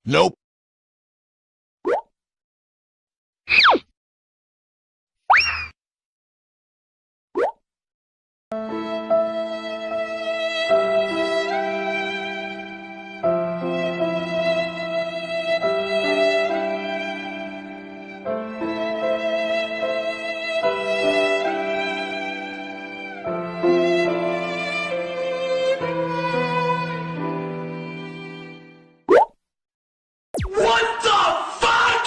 Nope. What the fuck?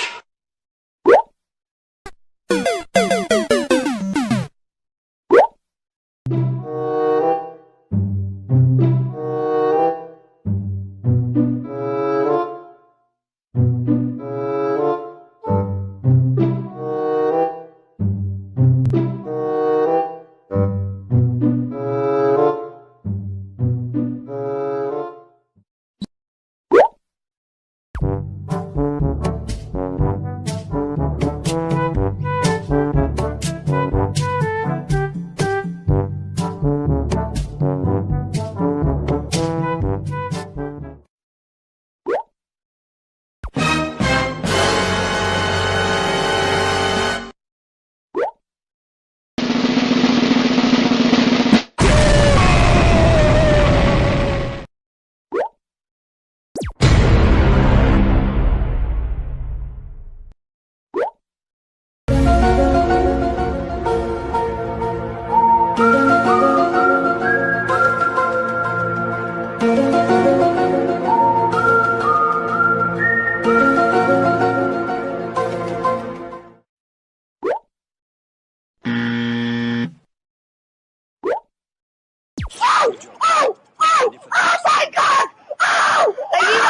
Oh my god! Oh!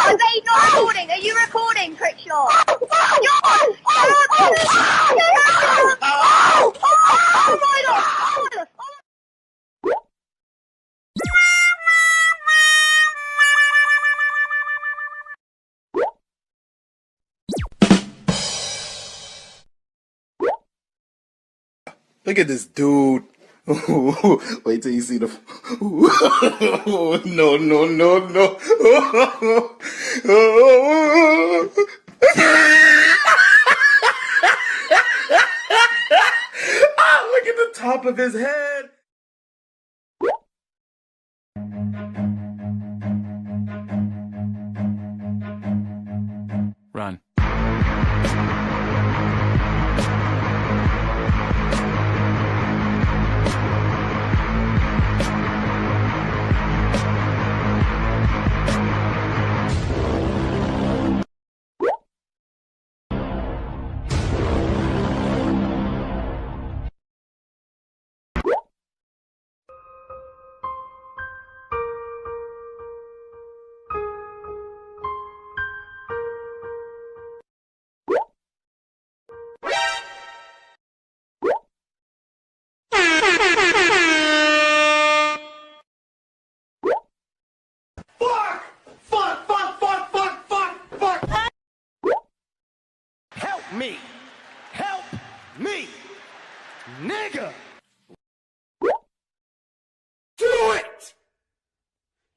Are they not recording? Are you recording, Crickshaw? Oh my god! Look at this dude. Wait till you see the. No, no, no, no. Look at the top of his head. Run. Me. Help me. Nigga. Do it.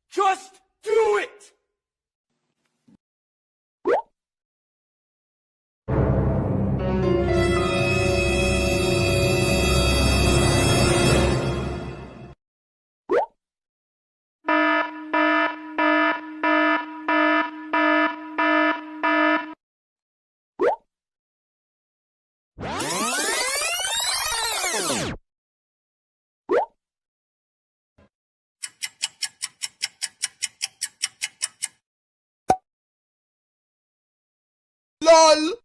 Just do it. LOL.